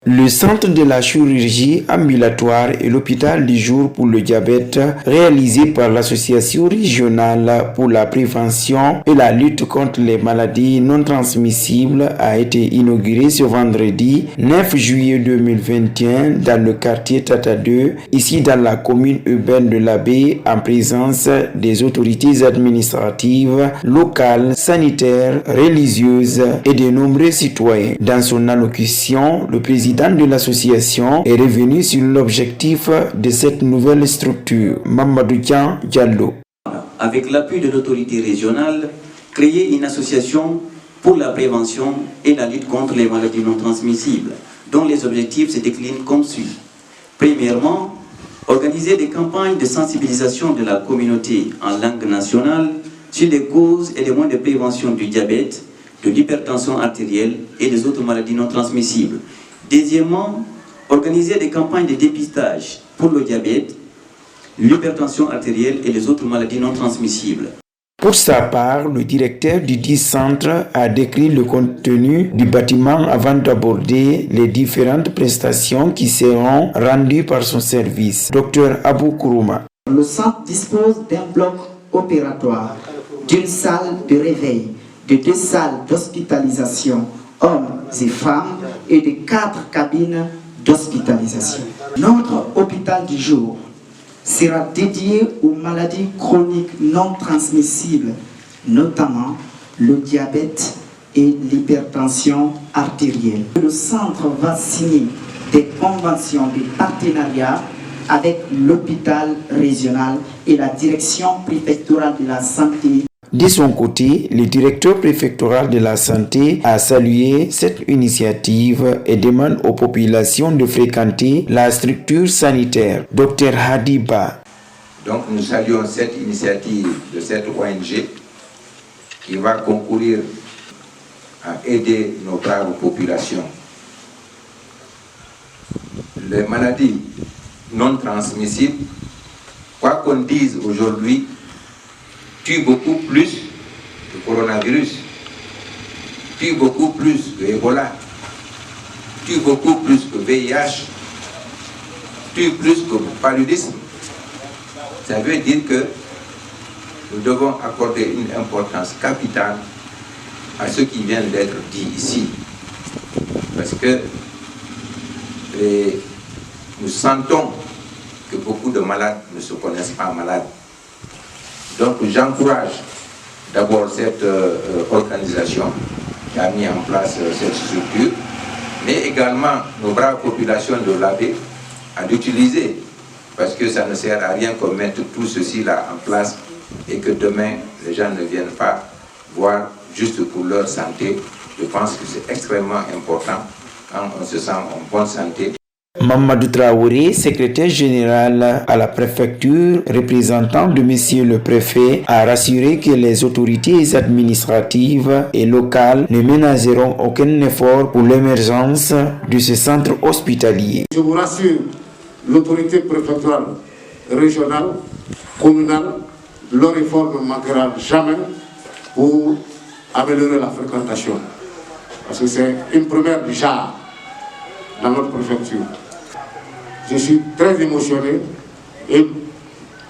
Le centre de la chirurgie ambulatoire et l'hôpital du jour pour le diabète, réalisé par l'Association régionale pour la prévention et la lutte contre les maladies non transmissibles, a été inauguré ce vendredi 9 juillet 2021 dans le quartier Tata 2, ici dans la commune urbaine de La Baie, en présence des autorités administratives, locales, sanitaires, religieuses et de nombreux citoyens. Dans son allocution, le président de l'association est revenu sur l'objectif de cette nouvelle structure. Mamadou Diallo. Avec l'appui de l'autorité régionale, créer une association pour la prévention et la lutte contre les maladies non transmissibles, dont les objectifs se déclinent comme suit. Premièrement, organiser des campagnes de sensibilisation de la communauté en langue nationale sur les causes et les moyens de prévention du diabète, de l'hypertension artérielle et des autres maladies non transmissibles. Deuxièmement, organiser des campagnes de dépistage pour le diabète, l'hypertension artérielle et les autres maladies non transmissibles. Pour sa part, le directeur du dit centre a décrit le contenu du bâtiment avant d'aborder les différentes prestations qui seront rendues par son service. Dr Abou Kourouma. Le centre dispose d'un bloc opératoire, d'une salle de réveil, de 2 salles d'hospitalisation, hommes et femmes, et de 4 cabines d'hospitalisation. Notre hôpital du jour sera dédié aux maladies chroniques non transmissibles, notamment le diabète et l'hypertension artérielle. Le centre va signer des conventions de partenariat avec l'hôpital régional et la direction préfectorale de la santé. De son côté, le directeur préfectoral de la santé a salué cette initiative et demande aux populations de fréquenter la structure sanitaire. Dr Hadiba. Donc nous saluons cette initiative de cette ONG qui va concourir à aider nos braves populations. Les maladies non transmissibles, quoi qu'on dise aujourd'hui, tue beaucoup plus que le coronavirus, tue beaucoup plus que Ebola, tue beaucoup plus que VIH, tue plus que le paludisme. Ça veut dire que nous devons accorder une importance capitale à ce qui vient d'être dit ici. Parce que nous sentons que beaucoup de malades ne se connaissent pas malades. Donc j'encourage d'abord cette organisation qui a mis en place cette structure, mais également nos braves populations de La Baie à l'utiliser, parce que ça ne sert à rien qu'on mette tout ceci là en place et que demain les gens ne viennent pas voir juste pour leur santé. Je pense que c'est extrêmement important quand on se sent en bonne santé. Mamadou Traoré, secrétaire général à la préfecture, représentant de Monsieur le Préfet, a rassuré que les autorités administratives et locales ne ménageront aucun effort pour l'émergence de ce centre hospitalier. Je vous rassure, l'autorité préfectorale, régionale, communale, leur effort ne manquera jamais pour améliorer la fréquentation. Parce que c'est une première du genre dans notre préfecture. Je suis très émotionné et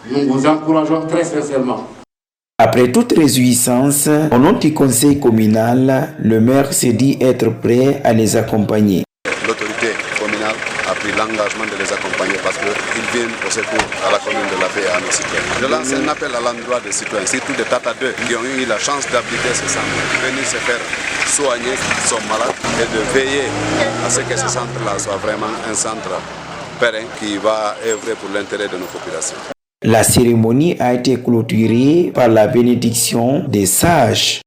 nous vous encourageons très sincèrement. Après toute réjouissance, au nom du conseil communal, le maire s'est dit être prêt à les accompagner. L'autorité communale a pris l'engagement de les accompagner parce qu'ils viennent au secours à la commune de La Baie et à nos citoyens. Je lance un appel à l'endroit des citoyens, surtout des Tata 2 qui ont eu la chance d'habiter ce centre, de venir se faire soigner, qui sont malades, et de veiller à ce que ce centre-là soit vraiment un centre pérenne qui va œuvrer pour l'intérêt de nos populations. La cérémonie a été clôturée par la bénédiction des sages.